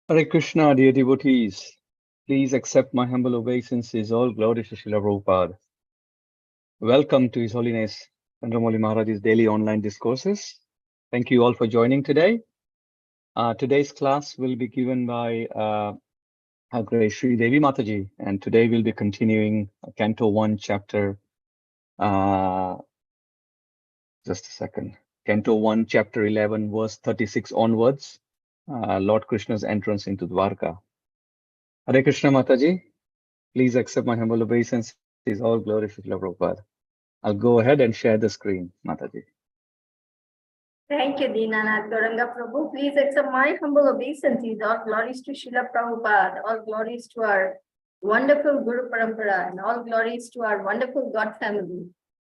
Hare Krishna, dear devotees. Please accept my humble obeisances. All glory to Srila Prabhupada. Welcome to His Holiness Candramauli Maharaj's daily online discourses. Thank you all for joining today. Today's class will be given by H.G Sridevi Mataji, and today we'll be continuing Canto 1, Chapter. Just a second. Canto 1, Chapter 11, verse 36 onwards. Lord Krishna's entrance into Dwarka. Hare Krishna Mataji, please accept my humble obeisances. All glory to Srila Prabhupada. I'll go ahead and share the screen, Mataji. Thank you, Dinanath Gauranga Prabhu. Please accept my humble obeisances. All glories to Srila Prabhupada. All glories to our wonderful Guru Parampara. And all glories to our wonderful God family.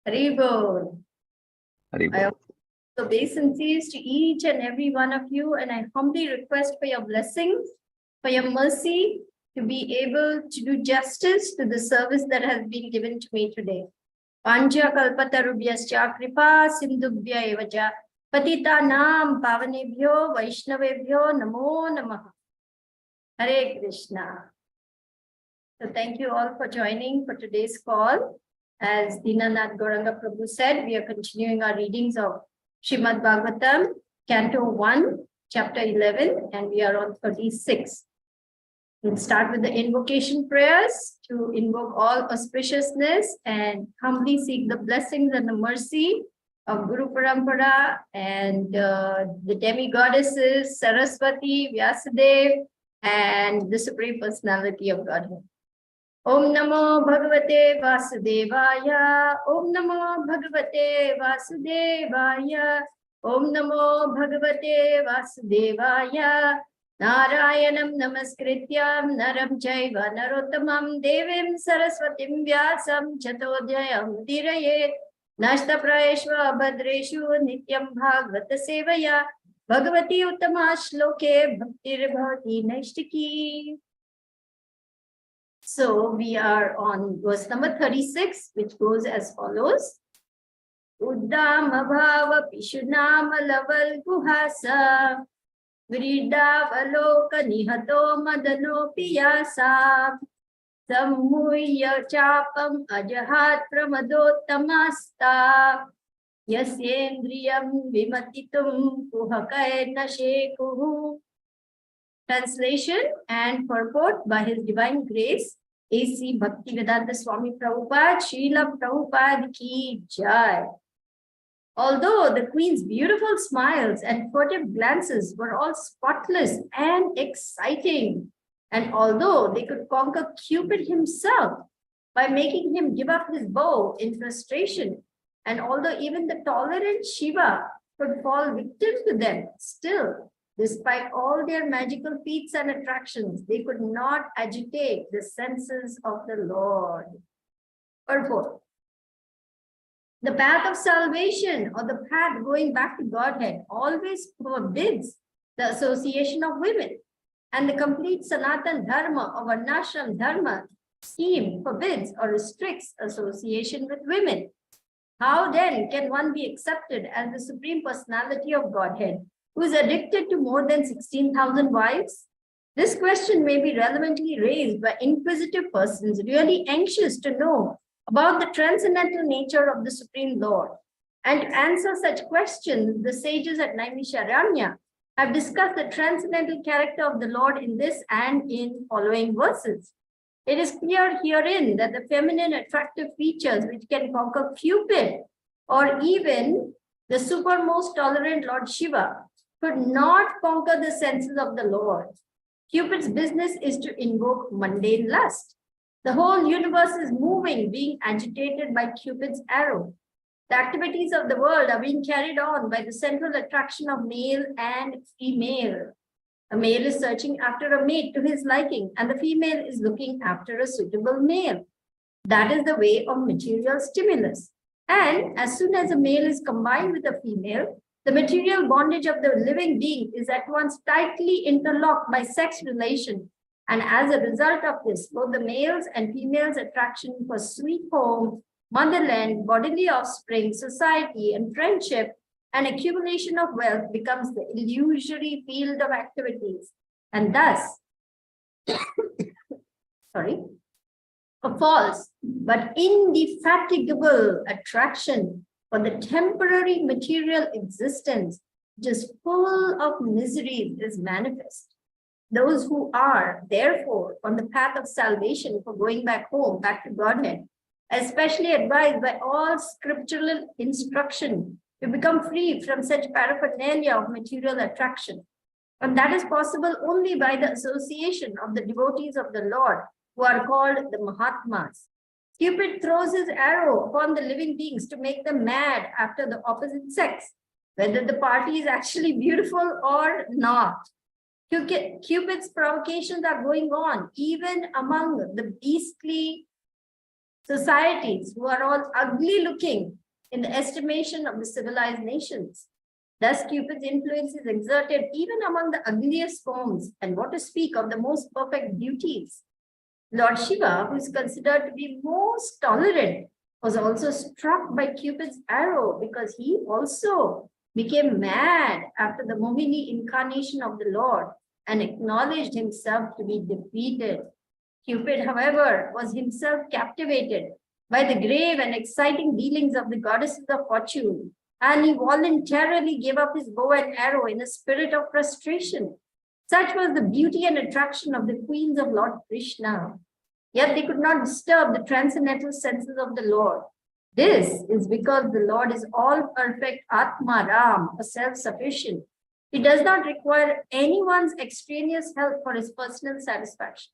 Haribol. I offer obeisances to each and every one of you. And I humbly request for your blessings, for your mercy, to be able to do justice to the service that has been given to me today. Panja kalpatarubhyascha kripa sindhubhya evaja patita nam pavanebhyo vaishnavebhyo namo namaha. Hare Krishna. So thank you all for joining for today's call. As Dinanath Gauranga Prabhu said, we are continuing our readings of Srimad Bhagavatam, Canto 1, Chapter 11, and we are on 36. We'll start with the invocation prayers to invoke all auspiciousness and humbly seek the blessings and the mercy of Guru Parampara and the demigoddesses, Saraswati, Vyasadeva, and the Supreme Personality of Godhead. Om Namo Bhagavate Vasudevaya. Om Namo Bhagavate Vasudevaya. Om Namo Bhagavate Vasudevaya. Narayanam Namaskrityam Naram Chaiva Narottamam Devim Saraswatim Vyasam Chatodhyayam Dirayet Nashta Praeshva Bhadreshu Nityam Bhagavata Sevaya Bhagavati Uttama Shloke Bhaktir Bhavati Naishtiki. So we are on verse number 36, which goes as follows. Uddama Bhava Pishunama Laval Guhasa Vridavaloka Nihato Madano Piyasa Sammuya Chapam Ajahat Pramadottamasta Yasyendriyam Vimatitum Kuhakaena Shekuhu. Translation and purport by His Divine Grace, A.C. Bhaktivedanta Swami Prabhupada, Srila Prabhupada Ki Jai. Although the queen's beautiful smiles and furtive glances were all spotless and exciting, and although they could conquer Cupid himself by making him give up his bow in frustration, and although even the tolerant Shiva could fall victim to them, still, despite all their magical feats and attractions, they could not agitate the senses of the Lord. Purport. The path of salvation, or the path going back to Godhead, always forbids the association of women, and the complete Sanatan Dharma or Varnashram Dharma scheme forbids or restricts association with women. How then can one be accepted as the Supreme Personality of Godhead, who is addicted to more than 16,000 wives? This question may be relevantly raised by inquisitive persons really anxious to know about the transcendental nature of the Supreme Lord. And to answer such questions, the sages at Naimisharanya have discussed the transcendental character of the Lord in this and in following verses. It is clear herein that the feminine attractive features which can conquer Cupid or even the supermost tolerant Lord Shiva could not conquer the senses of the Lord. Cupid's business is to invoke mundane lust. The whole universe is moving, being agitated by Cupid's arrow. The activities of the world are being carried on by the central attraction of male and female. A male is searching after a mate to his liking, and the female is looking after a suitable male. That is the way of material stimulus. And as soon as a male is combined with a female, the material bondage of the living being is at once tightly interlocked by sex relation. And as a result of this, both the males and females' attraction for sweet home, motherland, bodily offspring, society, and friendship, and accumulation of wealth becomes the illusory field of activities. and thus, sorry, a false but indefatigable attraction for the temporary material existence, which is full of miseries, is manifest. Those who are, therefore, on the path of salvation for going back home, back to Godhead, especially advised by all scriptural instruction to become free from such paraphernalia of material attraction. And that is possible only by the association of the devotees of the Lord, who are called the Mahatmas. Cupid throws his arrow upon the living beings to make them mad after the opposite sex, whether the party is actually beautiful or not. Cupid's provocations are going on even among the beastly societies who are all ugly looking in the estimation of the civilized nations. Thus, Cupid's influence is exerted even among the ugliest forms, and what to speak of the most perfect beauties. Lord Shiva, who is considered to be most tolerant, was also struck by Cupid's arrow because he also became mad after the Mohini incarnation of the Lord and acknowledged himself to be defeated. Cupid, however, was himself captivated by the grave and exciting dealings of the goddesses of fortune, and he voluntarily gave up his bow and arrow in a spirit of frustration. Such was the beauty and attraction of the queens of Lord Krishna. Yet they could not disturb the transcendental senses of the Lord. This is because the Lord is all perfect Atma Ram, a self-sufficient. He does not require anyone's extraneous help for his personal satisfaction.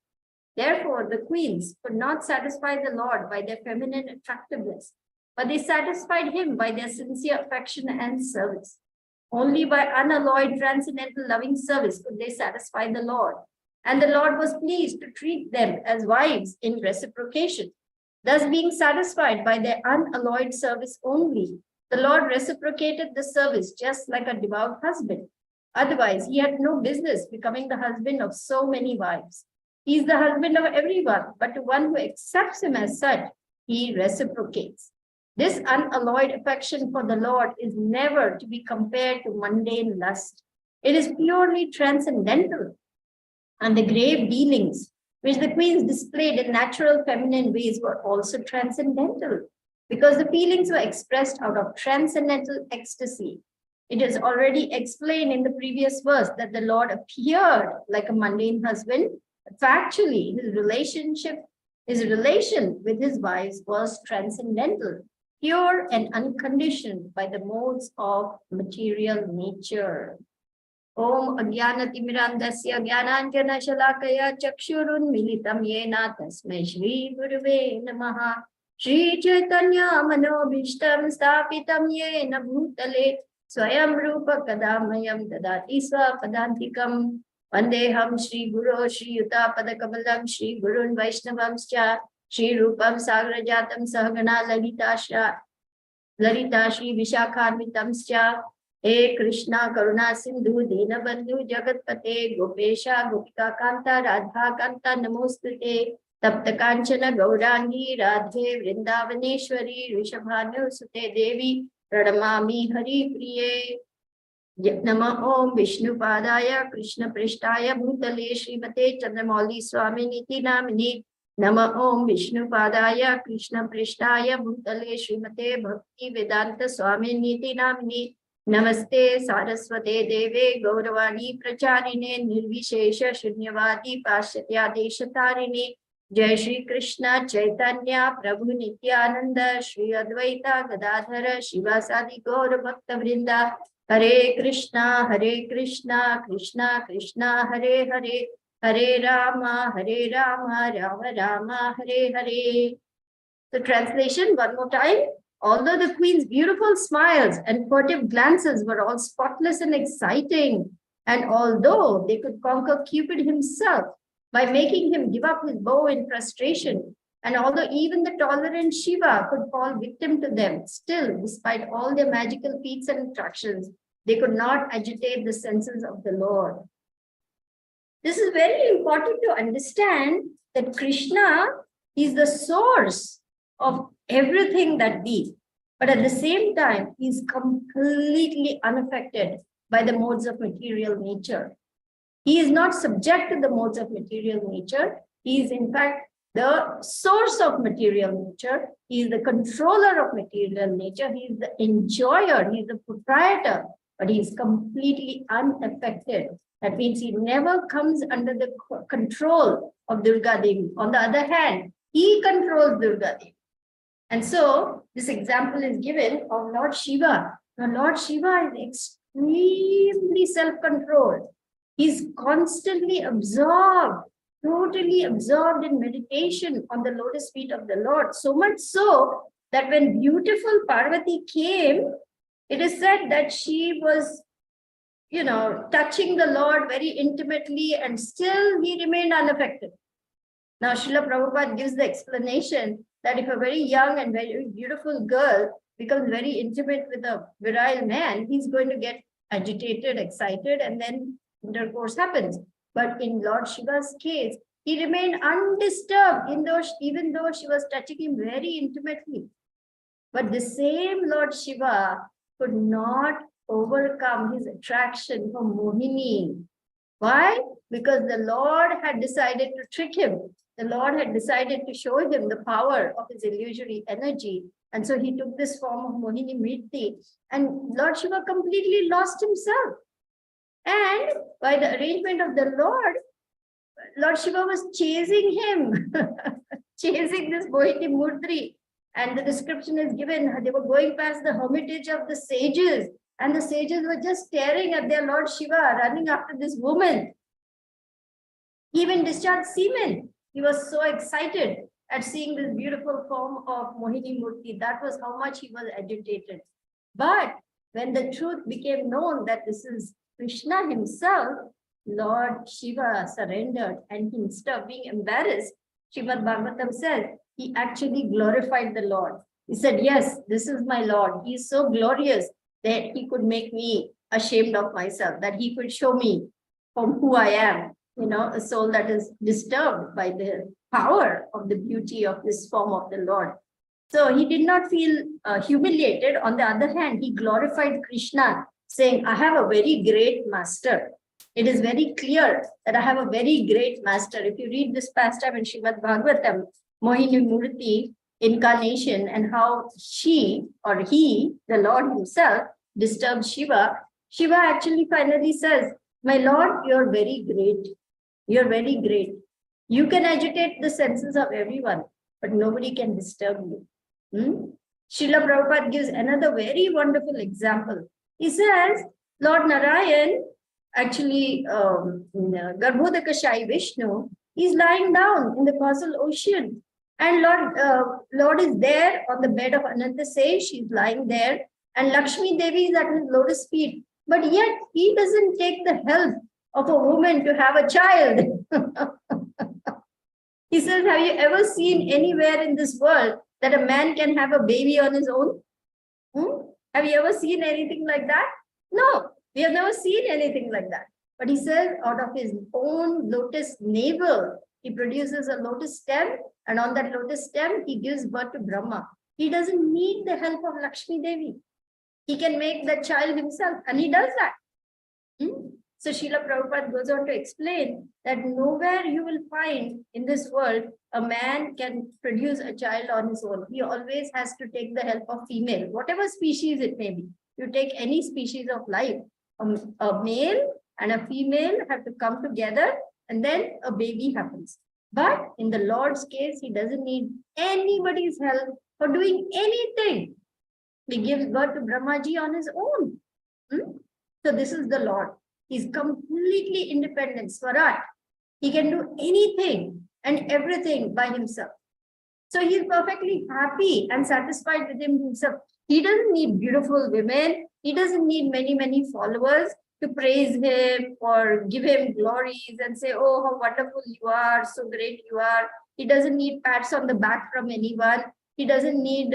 Therefore, the queens could not satisfy the Lord by their feminine attractiveness, but they satisfied him by their sincere affection and service. Only by unalloyed transcendental loving service could they satisfy the Lord, and the Lord was pleased to treat them as wives in reciprocation. Thus, being satisfied by their unalloyed service only, the Lord reciprocated the service just like a devout husband. Otherwise, he had no business becoming the husband of so many wives. He is the husband of everyone, but to one who accepts him as such, he reciprocates. This unalloyed affection for the Lord is never to be compared to mundane lust. It is purely transcendental. And the grave dealings which the queens displayed in natural feminine ways were also transcendental, because the feelings were expressed out of transcendental ecstasy. It is already explained in the previous verse that the Lord appeared like a mundane husband. Factually, his relation with his wives was transcendental, pure and unconditioned by the modes of material nature. Om Ajnanatimirandasya Jnananjana Shalakaya Chakshurunmilitam Yena Tasmai Shri Gurave Namaha. Shri Chaitanya Manobhishtam Stapitam Yena Bhutale Swayam Rupa Kadamayam Dadati Swapadantikam. Vandeham Shri Guru Shri Yuta Padakamalam Shri Gurun Vaishnavamscha Shri Rupam Sagrajatam Sahagana Lalita Shri Vishakharmitamscha. He Krishna Karuna Sindhu Dinabandhu Jagatpate Gopesha Gopika Kanta Radha Kanta Namostute Tapta Kanchana Gaurangi Radhe Vrindavaneshwari Rishabhanu Sute Devi Pranamami Hari Priye. Nama Om Vishnu Padaya Krishna Prishtaya Bhutale Srimate Candramauli Swami Niti Namini. Nama Om Vishnu Padaya Krishna Prishtaya Bhutale Srimate Bhakti Vedanta Swami Niti Namini. Namaste Saraswate Deve Gauravani Pracharine Nirvishesha Shunyavadi Pashatya Deshatarine. Jai Shri Krishna Chaitanya Prabhu Nityananda Shri Advaita Gadadhara Shivasadi Gaura Bhakta Vrinda. Hare Krishna Krishna Krishna Hare Hare Hare Rama Rama Rama Hare Hare. The translation one more time. Although the queen's beautiful smiles and furtive glances were all spotless and exciting, and although they could conquer Cupid himself by making him give up his bow in frustration, and although even the tolerant Shiva could fall victim to them, still, despite all their magical feats and attractions, they could not agitate the senses of the Lord. This is very important to understand that Krishna is the source of everything that be, but at the same time, he is completely unaffected by the modes of material nature. He is not subject to the modes of material nature. He is in fact the source of material nature. He is the controller of material nature. He is the enjoyer. He is the proprietor, but he is completely unaffected. That means he never comes under the control of Durga Devi. On the other hand, he controls Durga Devi. And so this example is given of Lord Shiva. Now, Lord Shiva is extremely self-controlled. He's constantly absorbed, totally absorbed in meditation on the lotus feet of the Lord. So much so that when beautiful Parvati came, it is said that she was, touching the Lord very intimately, and still he remained unaffected. Now, Srila Prabhupada gives the explanation that if a very young and very beautiful girl becomes very intimate with a virile man, he's going to get agitated, excited, and then intercourse happens. But in Lord Shiva's case, he remained undisturbed, even though she was touching him very intimately. But the same Lord Shiva could not overcome his attraction for Mohini. Why? Because the Lord had decided to trick him. The Lord had decided to show him the power of his illusory energy. And so he took this form of Mohini Mriti, and Lord Shiva completely lost himself. And by the arrangement of the Lord Shiva was chasing him, chasing this Mohini Murti. And the description is given, they were going past the hermitage of the sages, and the sages were just staring at their Lord Shiva, running after this woman. He even discharged semen. He was so excited at seeing this beautiful form of Mohini Murti. That was how much he was agitated. But when the truth became known that this is Krishna himself, Lord Shiva surrendered, and instead of being embarrassed, Srimad Bhagavatam says, he actually glorified the Lord. He said, yes, this is my Lord. He is so glorious that he could make me ashamed of myself, that he could show me from who I am, a soul that is disturbed by the power of the beauty of this form of the Lord. So he did not feel humiliated. On the other hand, he glorified Krishna, saying, I have a very great master. It is very clear that I have a very great master. If you read this pastime in Srimad Bhagavatam, Mohini Murti incarnation, and how she or he, the Lord himself, disturbed Shiva, Shiva actually finally says, my Lord, you're very great. You're very great. You can agitate the senses of everyone, but nobody can disturb you. Srila Prabhupada gives another very wonderful example. He says, Lord Narayan, actually, Garbhodakashayi Vishnu, is lying down in the causal ocean. And Lord is there on the bed of Ananta Sage. She's lying there. And Lakshmi Devi is at his lotus feet. But yet, he doesn't take the help of a woman to have a child. He says, have you ever seen anywhere in this world that a man can have a baby on his own? Have you ever seen anything like that? No, we have never seen anything like that. But he says, out of his own lotus navel, he produces a lotus stem, and on that lotus stem, he gives birth to Brahma. He doesn't need the help of Lakshmi Devi. He can make the child himself, and he does that. So Srila Prabhupada goes on to explain that nowhere you will find in this world a man can produce a child on his own. He always has to take the help of female, whatever species it may be. You take any species of life, a male and a female have to come together, and then a baby happens. But in the Lord's case, he doesn't need anybody's help for doing anything. He gives birth to Brahmaji on his own. So this is the Lord. He's completely independent, Swarat. He can do anything and everything by himself. So he's perfectly happy and satisfied with himself. He doesn't need beautiful women. He doesn't need many, many followers to praise him or give him glories and say, oh, how wonderful you are, so great you are. He doesn't need pats on the back from anyone. He doesn't need,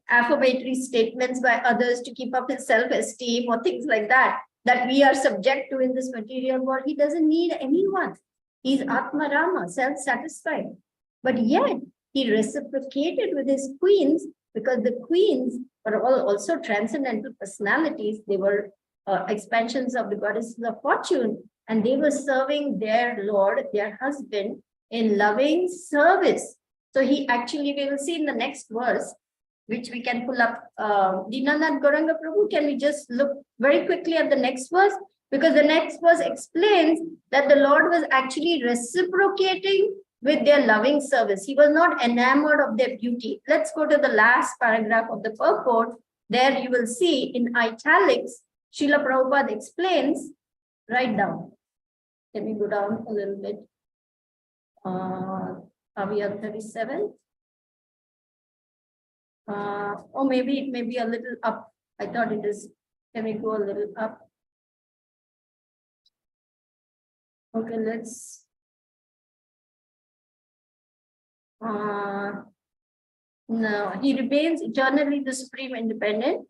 affirmatory statements by others to keep up his self-esteem or things like that we are subject to in this material world. He doesn't need anyone. He's Atma Rama, self-satisfied. But yet, he reciprocated with his queens, because the queens were all also transcendental personalities. They were expansions of the goddesses of fortune, and they were serving their lord, their husband, in loving service. So he actually, we will see in the next verse, which we can pull up. Dinanath Gauranga Prabhu, can we just look very quickly at the next verse? Because the next verse explains that the Lord was actually reciprocating with their loving service. He was not enamored of their beauty. Let's go to the last paragraph of the purport. There you will see in italics, Srila Prabhupada explains, write down. Can we go down a little bit? Are we on 37? Or maybe it may be a little up. I thought it is. Can we go a little up? Okay, let's. No, he remains eternally the supreme independent,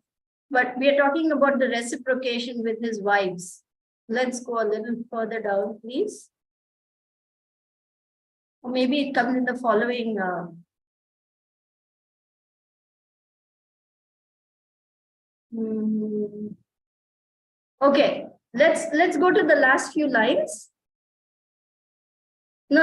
but we are talking about the reciprocation with his wives. Let's go a little further down, please. Or maybe it comes in the following. Okay, let's go to the last few lines. No,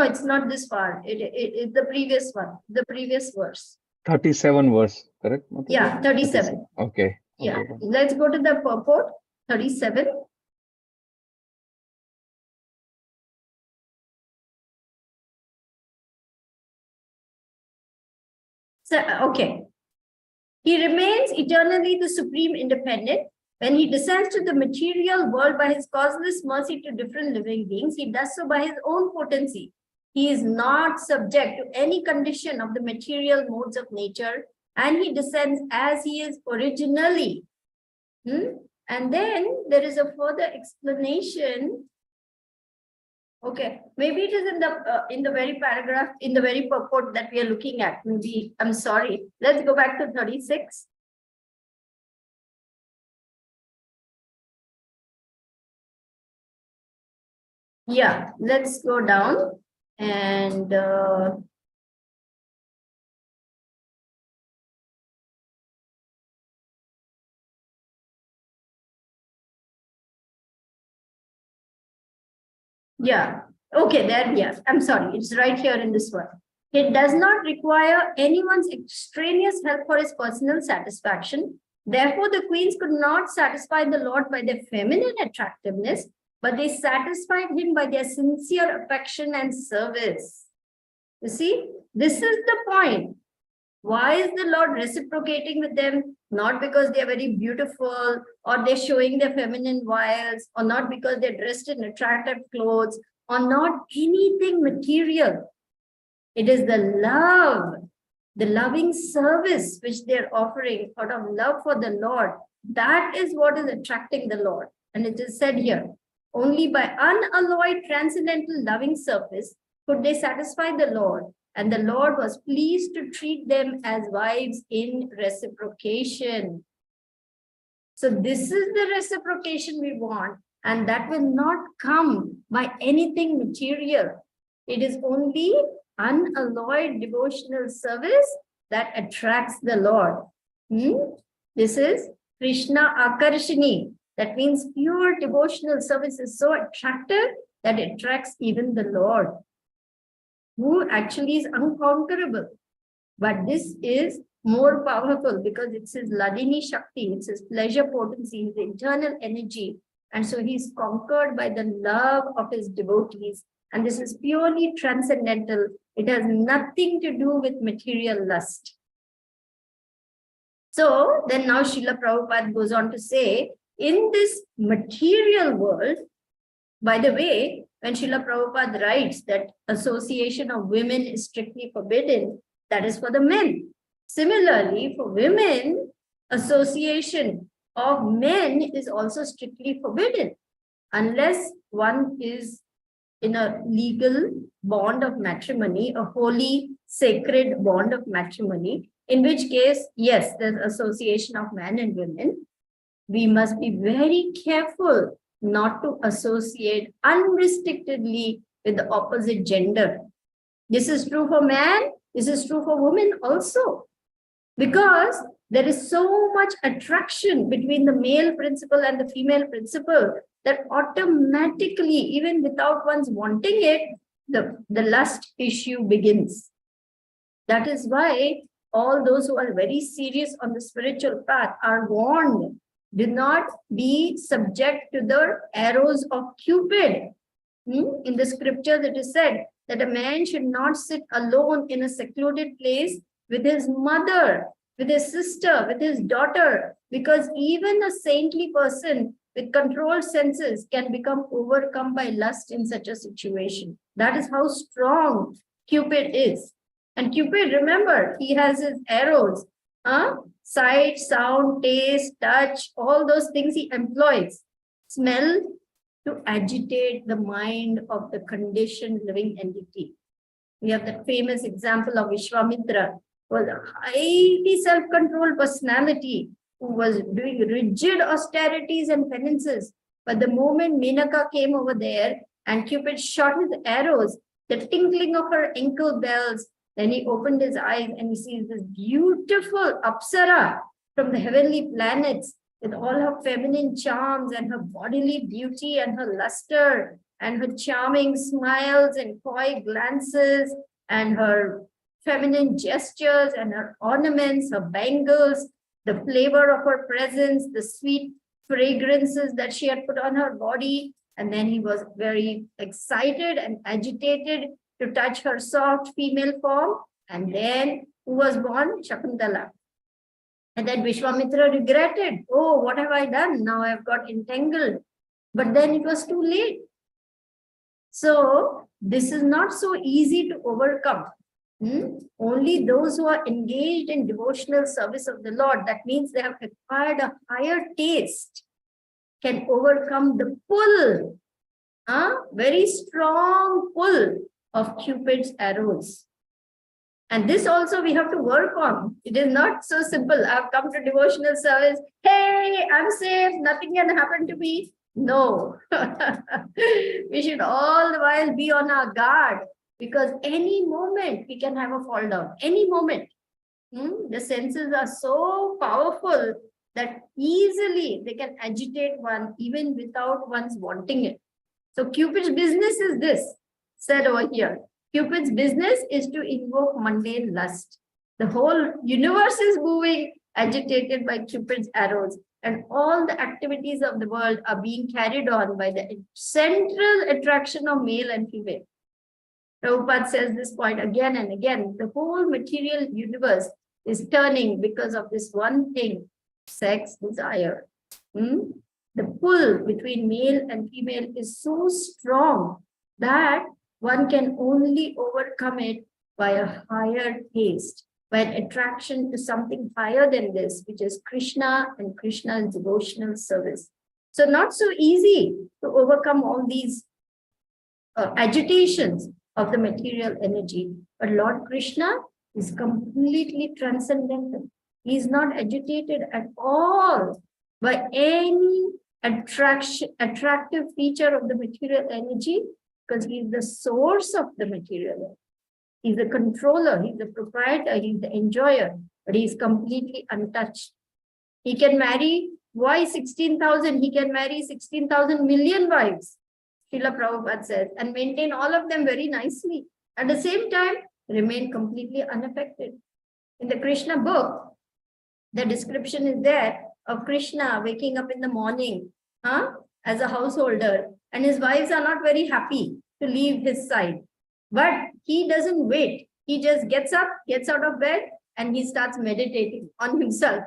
it's not this far. It's the previous one, the previous verse. 37 verse, correct? Yeah, 37. Okay. Yeah, let's go to the purport, 37. So, okay. He remains eternally the supreme independent. When he descends to the material world by his causeless mercy to different living beings, he does so by his own potency. He is not subject to any condition of the material modes of nature, and he descends as he is originally. And then there is a further explanation. Okay, maybe it is in the very paragraph, in the very purport that we are looking at. Maybe, I'm sorry. Let's go back to 36. Yeah, let's go down and yeah, okay, there, yeah, I'm sorry, it's right here in this one. It does not require anyone's extraneous help for his personal satisfaction. Therefore, the queens could not satisfy the Lord by their feminine attractiveness, but they satisfied him by their sincere affection and service. You see, this is the point. Why is the Lord reciprocating with them? Not because they're very beautiful or they're showing their feminine wiles, or not because they're dressed in attractive clothes, or not anything material. It is the love, the loving service which they're offering out of love for the Lord. That is what is attracting the Lord. And it is said here, only by unalloyed transcendental loving service could they satisfy the Lord, and the Lord was pleased to treat them as wives in reciprocation. So this is the reciprocation we want, and that will not come by anything material. It is only unalloyed devotional service that attracts the Lord. This is Krishna Akarshini. That means pure devotional service is so attractive that it attracts even the Lord, who actually is unconquerable. But this is more powerful because it's his Ladini Shakti, it's his pleasure potency, his internal energy. And so he's conquered by the love of his devotees. And this is purely transcendental. It has nothing to do with material lust. So then now Srila Prabhupada goes on to say, in this material world, by the way, when Srila Prabhupada writes that association of women is strictly forbidden, that is for the men. Similarly, for women, association of men is also strictly forbidden, unless one is in a legal bond of matrimony, a holy, sacred bond of matrimony, in which case, yes, there's association of men and women. We must be very careful not to associate unrestrictedly with the opposite gender. This is true for man, this is true for women also. Because there is so much attraction between the male principle and the female principle that automatically, even without one's wanting it, the lust issue begins. That is why all those who are very serious on the spiritual path are warned, do not be subject to the arrows of Cupid. In the scriptures, it is said that a man should not sit alone in a secluded place with his mother, with his sister, with his daughter, because even a saintly person with controlled senses can become overcome by lust in such a situation. That is how strong Cupid is. And Cupid, remember, he has his arrows, sight, sound, taste, touch, all those things he employs. Smell, to agitate the mind of the conditioned living entity. We have that famous example of Vishwamitra, who was a highly self-controlled personality who was doing rigid austerities and penances. But the moment Menaka came over there and Cupid shot his arrows, the tinkling of her ankle bells, then he opened his eyes and he sees this beautiful Apsara from the heavenly planets with all her feminine charms and her bodily beauty and her luster and her charming smiles and coy glances and her feminine gestures and her ornaments, her bangles, the flavor of her presence, the sweet fragrances that she had put on her body. And then he was very excited and agitated to touch her soft female form. And then who was born? Shakuntala. And then Vishwamitra regretted, oh, what have I done? Now I've got entangled. But then it was too late. So this is not so easy to overcome. Only those who are engaged in devotional service of the Lord, that means they have acquired a higher taste, can overcome the pull, very strong pull of Cupid's arrows. And this also we have to work on. It is not so simple. I've come to devotional service. Hey, I'm safe. Nothing can happen to me. No. We should all the while be on our guard, because any moment we can have a fall down. Any moment. The senses are so powerful that easily they can agitate one even without one's wanting it. So Cupid's business is this, said over here. Cupid's business is to invoke mundane lust. The whole universe is moving, agitated by Cupid's arrows, and all the activities of the world are being carried on by the central attraction of male and female. Prabhupada says this point again and again. The whole material universe is turning because of this one thing, sex desire. The pull between male and female is so strong that one can only overcome it by a higher taste, by an attraction to something higher than this, which is Krishna and Krishna's devotional service. So not so easy to overcome all these agitations of the material energy. But Lord Krishna is completely transcendental. He is not agitated at all by any attractive feature of the material energy, because he is the source of the material. He's the controller, he's the proprietor, he's the enjoyer, but he's completely untouched. He can marry, why 16,000? He can marry 16,000 million wives, Srila Prabhupada says, and maintain all of them very nicely. At the same time, remain completely unaffected. In the Krishna book, the description is there of Krishna waking up in the morning as a householder, and his wives are not very happy to leave his side. But he doesn't wait. He just gets up, gets out of bed, and he starts meditating on himself.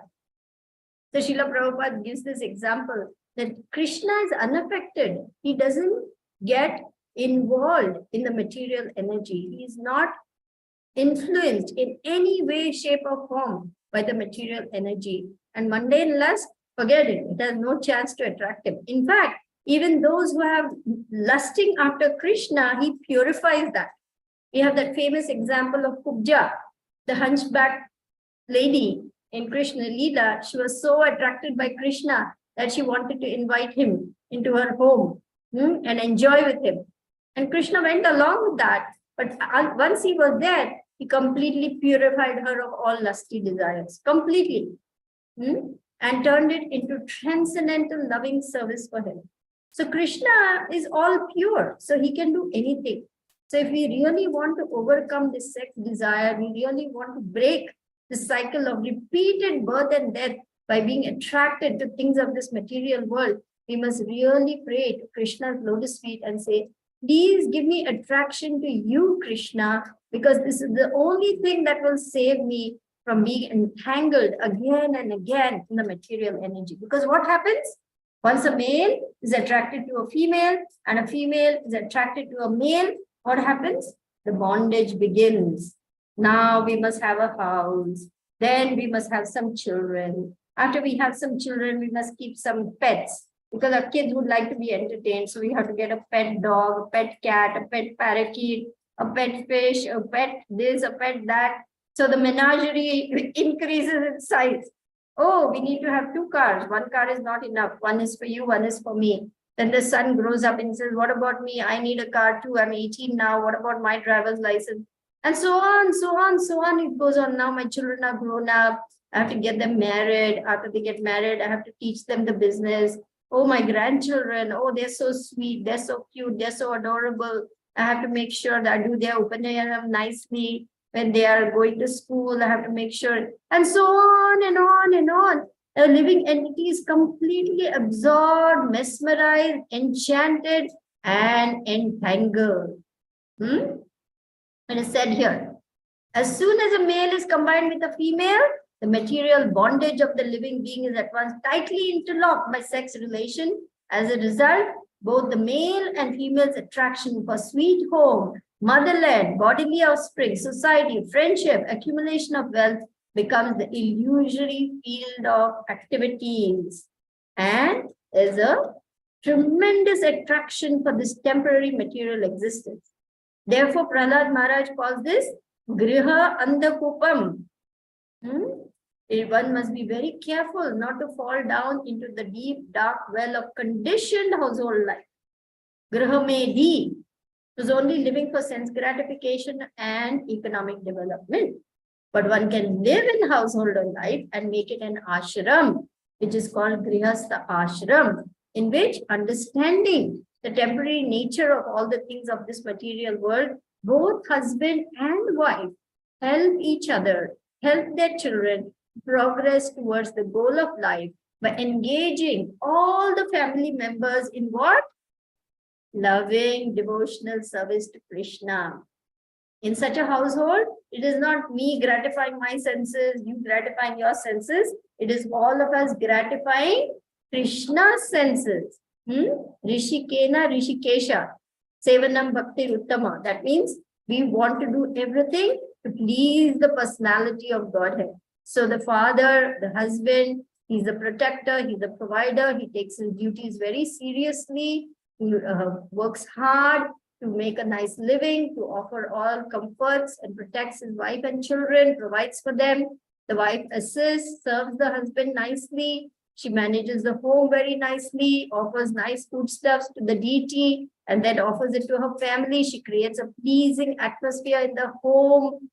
So Srila Prabhupada gives this example that Krishna is unaffected. He doesn't get involved in the material energy. He is not influenced in any way, shape, or form by the material energy. And mundane lust, forget it. It has no chance to attract him. In fact, even those who have lusting after Krishna, he purifies that. We have that famous example of Kubja, the hunchback lady in Krishna Leela. She was so attracted by Krishna that she wanted to invite him into her home and enjoy with him. And Krishna went along with that. But once he was there, He completely purified her of all lusty desires, completely, and turned it into transcendental loving service for him. So Krishna is all pure, so he can do anything. So if we really want to overcome this sex desire, we really want to break the cycle of repeated birth and death by being attracted to things of this material world, we must really pray to Krishna's lotus feet and say, please give me attraction to you, Krishna, because this is the only thing that will save me from being entangled again and again in the material energy. Because what happens? Once a male is attracted to a female and a female is attracted to a male, what happens? The bondage begins. Now we must have a house. Then we must have some children. After we have some children, we must keep some pets because our kids would like to be entertained. So we have to get a pet dog, a pet cat, a pet parakeet, a pet fish, a pet this, a pet that. So the menagerie increases in size. Oh, we need to have 2 cars. 1 car is not enough. One is for you, one is for me. Then the son grows up and says, what about me? I need a car too. I'm 18 now. What about my driver's license? And so on, so on, so on. It goes on. Now my children are grown up. I have to get them married. After they get married, I have to teach them the business. Oh, my grandchildren. Oh, they're so sweet. They're so cute. They're so adorable. I have to make sure that I do their upanayam nicely. When they are going to school, I have to make sure, and so on and on and on. A living entity is completely absorbed, mesmerized, enchanted, and entangled. It is said here, as soon as a male is combined with a female, the material bondage of the living being is at once tightly interlocked by sex relation. As a result, both the male and female's attraction for sweet home, motherland, bodily offspring, society, friendship, accumulation of wealth becomes the illusory field of activities. And there's a tremendous attraction for this temporary material existence. Therefore, Prahlad Maharaj calls this Griha Andhakupam. One must be very careful not to fall down into the deep, dark well of conditioned household life. Griha Medhi was only living for sense gratification and economic development. But one can live in household life and make it an ashram, which is called Grihastha Ashram, in which understanding the temporary nature of all the things of this material world, both husband and wife help each other, help their children progress towards the goal of life by engaging all the family members in what? Loving devotional service to Krishna. In such a household, it is not me gratifying my senses, you gratifying your senses. It is all of us gratifying Krishna's senses. Rishikena Rishikesha, Sevanam Bhakti Uttama. That means we want to do everything to please the personality of Godhead. So the father, the husband, he's the protector, he's the provider, he takes his duties very seriously. He works hard to make a nice living, to offer all comforts and protects his wife and children, provides for them. The wife assists, serves the husband nicely. She manages the home very nicely, offers nice foodstuffs to the deity, and then offers it to her family. She creates a pleasing atmosphere in the home.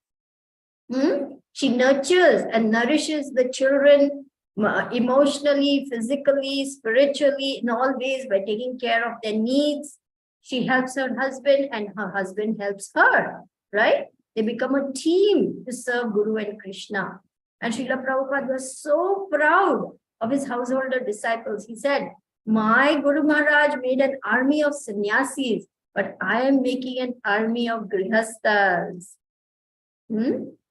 She nurtures and nourishes the children emotionally, physically, spiritually, in all ways by taking care of their needs. She helps her husband and her husband helps her, right? They become a team to serve Guru and Krishna. And Srila Prabhupada was so proud of his householder disciples. He said, my Guru Maharaj made an army of sannyasis, but I am making an army of grihasthas.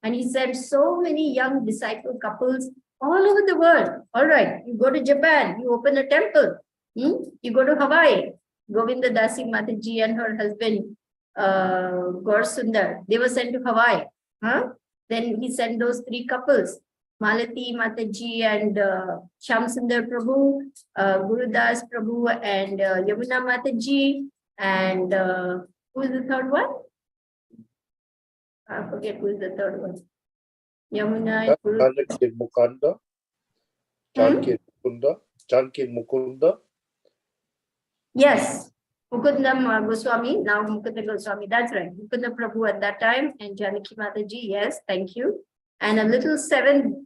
And he said so many young disciple couples all over the world. All right, you go to Japan, you open a temple. You go to Hawaii, Govinda Dasi Mataji and her husband, Gaur Sundar, they were sent to Hawaii. Then he sent those 3 couples, Malati Mataji and Shyam Sundar Prabhu, Gurudas Prabhu and Yamuna Mataji. And who is the third one? I forget who is the third one. Yamuna. Mukunda. Janki Mukunda. Yes. Mukundam Goswami, now Mukunda Goswami, that's right. Mukunda Prabhu at that time and Janaki Mataji, yes, thank you. And a little seventh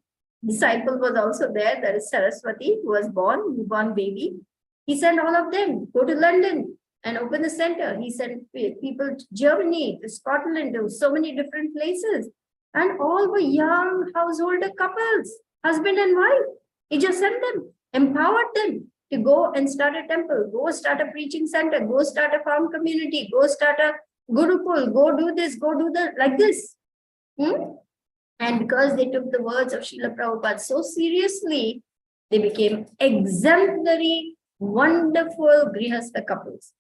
disciple was also there, that is Saraswati, who was born, newborn baby. He sent all of them, go to London and open a center. He sent people to Germany, to Scotland, to so many different places. And all were young householder couples, husband and wife. He just sent them, empowered them to go and start a temple, go start a preaching center, go start a farm community, go start a Gurukul, go do this, go do that, like this. And because they took the words of Srila Prabhupada so seriously, they became exemplary, wonderful Grihastha couples.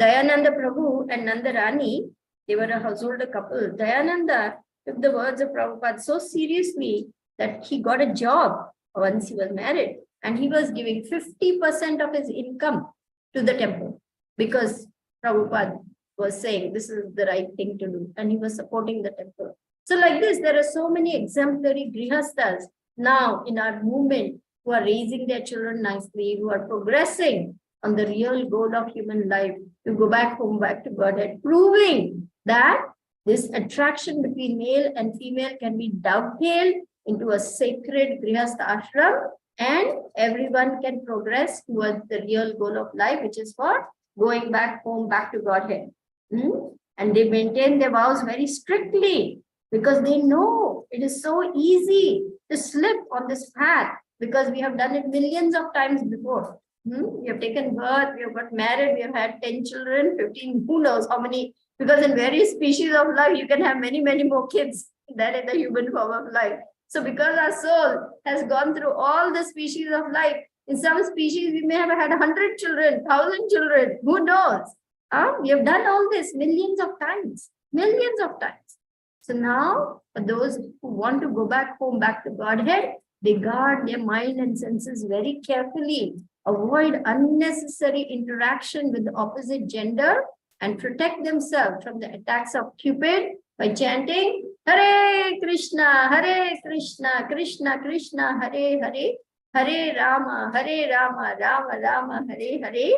Dayananda Prabhu and Nanda Rani, they were a householder couple. Dayananda took the words of Prabhupada so seriously that he got a job once he was married. And he was giving 50% of his income to the temple because Prabhupada was saying this is the right thing to do. And he was supporting the temple. So like this, there are so many exemplary grihasthas now in our movement who are raising their children nicely, who are progressing on the real goal of human life, to go back home, back to Godhead, proving that this attraction between male and female can be dovetailed into a sacred grihastha ashram, and everyone can progress towards the real goal of life, which is for going back home, back to Godhead. And they maintain their vows very strictly because they know it is so easy to slip on this path because we have done it millions of times before. We have taken birth, we have got married, we have had 10 children, 15, who knows how many, because in various species of life, you can have many, many more kids than in the human form of life. So because our soul has gone through all the species of life, in some species, we may have had 100 children, 1,000 children, who knows? We have done all this millions of times. So now, for those who want to go back home, back to Godhead, they guard their mind and senses very carefully, avoid unnecessary interaction with the opposite gender, and protect themselves from the attacks of Cupid by chanting Hare Krishna, Krishna Krishna, Hare Hare, Hare Rama, Rama Rama, Hare Hare.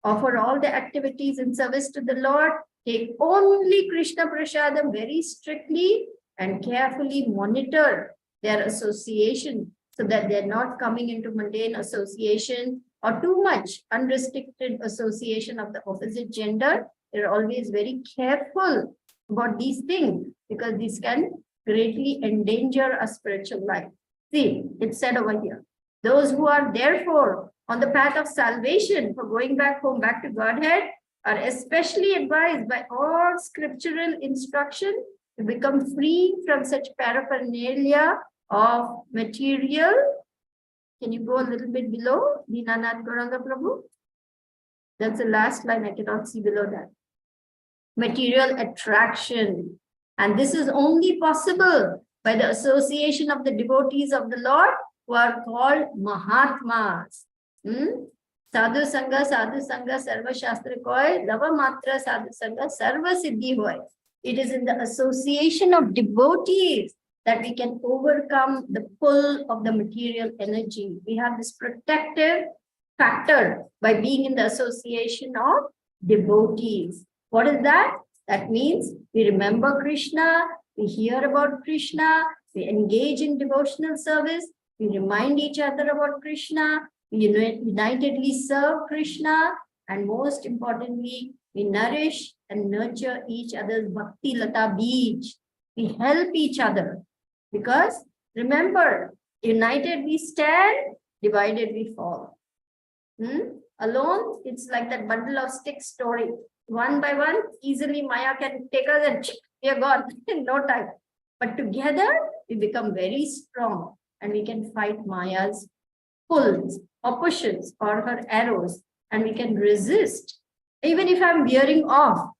Offer all the activities in service to the Lord. Take only Krishna Prasadam very strictly and carefully monitor their association so that they're not coming into mundane association or too much unrestricted association of the opposite gender. They're always very careful about these things because these can greatly endanger a spiritual life. See, it's said over here. Those who are therefore on the path of salvation for going back home, back to Godhead, are especially advised by all scriptural instruction to become free from such paraphernalia of material. Can you go a little bit below? Dinanath Gauranga Prabhu. That's the last line. I cannot see below that. Material attraction. And this is only possible by the association of the devotees of the Lord who are called Mahatmas. Sadhu Sangha, Sarva Shastra Koi, Lava Matra Sadhu Sangha, Sarva Siddhi Hoy. It is in the association of devotees that we can overcome the pull of the material energy. We have this protective factor by being in the association of devotees. What is that? That means we remember Krishna, we hear about Krishna, we engage in devotional service, we remind each other about Krishna, we unitedly serve Krishna, and most importantly, we nourish and nurture each other's bhakti lata beej. We help each other because remember, united we stand, divided we fall. Alone, it's like that bundle of sticks story. One by one, easily Maya can take us and we are gone in no time. But together, we become very strong and we can fight Maya's pulls or pushes or her arrows, and we can resist. Even if I'm veering off,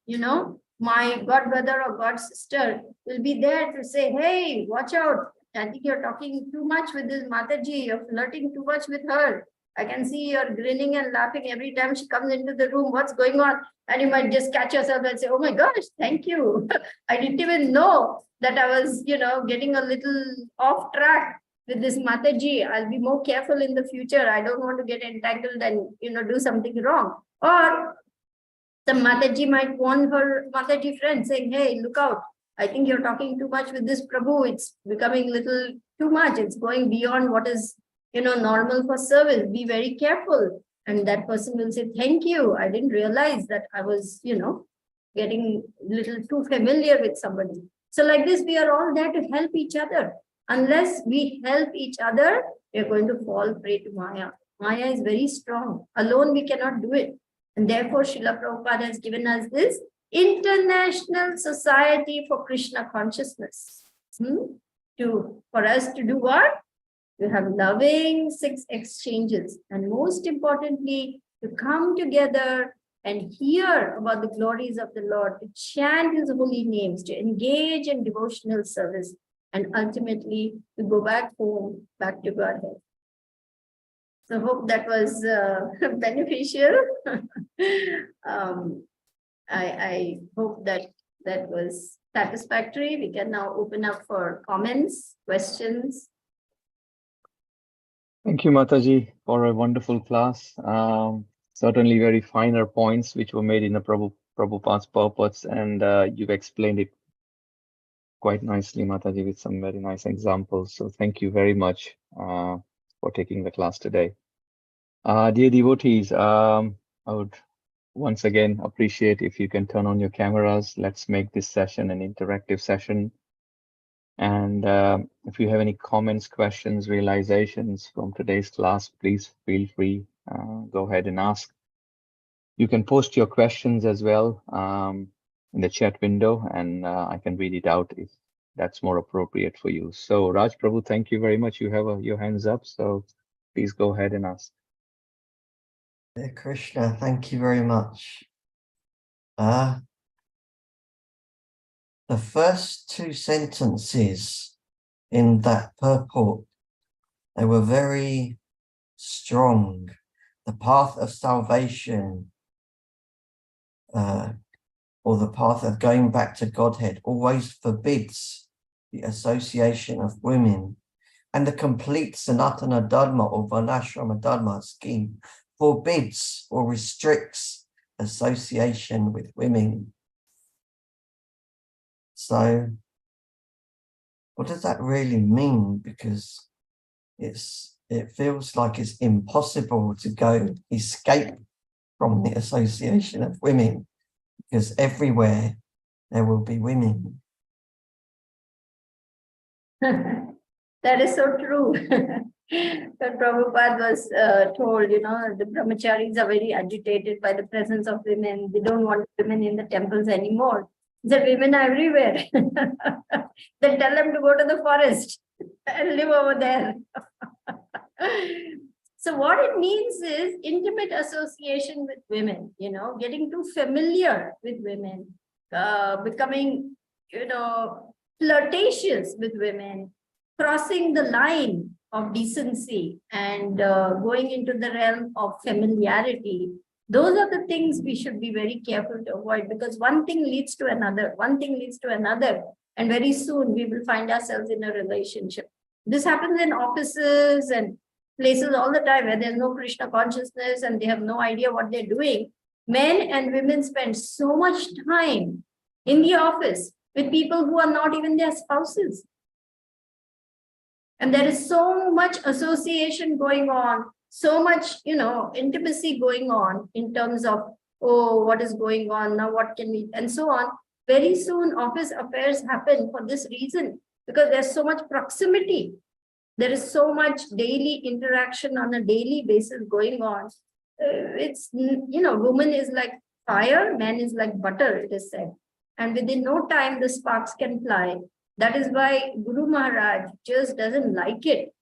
my god brother or god sister will be there to say, hey, watch out. I think you're talking too much with this Mataji, you're flirting too much with her. I can see you're grinning and laughing every time she comes into the room. What's going on? And you might just catch yourself and say, oh my gosh, thank you. I didn't even know that I was, getting a little off track with this Mataji. I'll be more careful in the future. I don't want to get entangled and, do something wrong. Or Some Mataji might warn her Mataji friend saying, hey, look out. I think you're talking too much with this Prabhu. It's becoming little too much. It's going beyond what is, normal for service. Be very careful. And that person will say, thank you. I didn't realize that I was, getting little too familiar with somebody. So like this, we are all there to help each other. Unless we help each other, we're going to fall prey to Maya. Maya is very strong. Alone, we cannot do it. And therefore, Srila Prabhupada has given us this International Society for Krishna Consciousness. For us to do what? To have loving 6 exchanges. And most importantly, to come together and hear about the glories of the Lord, to chant his holy names, to engage in devotional service, and ultimately to go back home, back to Godhead. So hope that was beneficial. I hope that was satisfactory. We can now open up for comments, questions. Thank you, Mataji, for a wonderful class. Certainly very finer points which were made in the Prabhupada's purpose, and you've explained it quite nicely, Mataji, with some very nice examples. So thank you very much for taking the class today. Dear devotees, I would once again appreciate if you can turn on your cameras. Let's make this session an interactive session. And if you have any comments, questions, realizations from today's class, please feel free, go ahead and ask. You can post your questions as well in the chat window, and I can read it out if that's more appropriate for you. So Raj Prabhu, thank you very much. You have your hands up, so please go ahead and ask. Dear Krishna, thank you very much. The first 2 sentences in that purport, they were very strong. The path of salvation, or the path of going back to Godhead, always forbids the association of women. And the complete Sanatana Dharma or Varnashrama Dharma scheme forbids or restricts association with women. So what does that really mean? Because it feels like it's impossible to escape from the association of women, because everywhere there will be women. That is so true. But Prabhupada was told, the brahmacharis are very agitated by the presence of women. They don't want women in the temples anymore. The women are everywhere. Then tell them to go to the forest and live over there. So what it means is intimate association with women, getting too familiar with women, becoming, flirtatious with women, crossing the line of decency and going into the realm of familiarity. Those are the things we should be very careful to avoid, because one thing leads to another, and very soon we will find ourselves in a relationship. This happens in offices and places all the time where there's no Krishna consciousness and they have no idea what they're doing. Men and women spend so much time in the office with people who are not even their spouses. And there is so much association going on, so much, intimacy going on in terms of, oh, what is going on now, what can we, and so on. Very soon office affairs happen for this reason, because there's so much proximity. There is so much daily interaction on a daily basis going on. It's, woman is like fire, man is like butter, it is said. And within no time, the sparks can fly. That is why Guru Maharaj just doesn't like it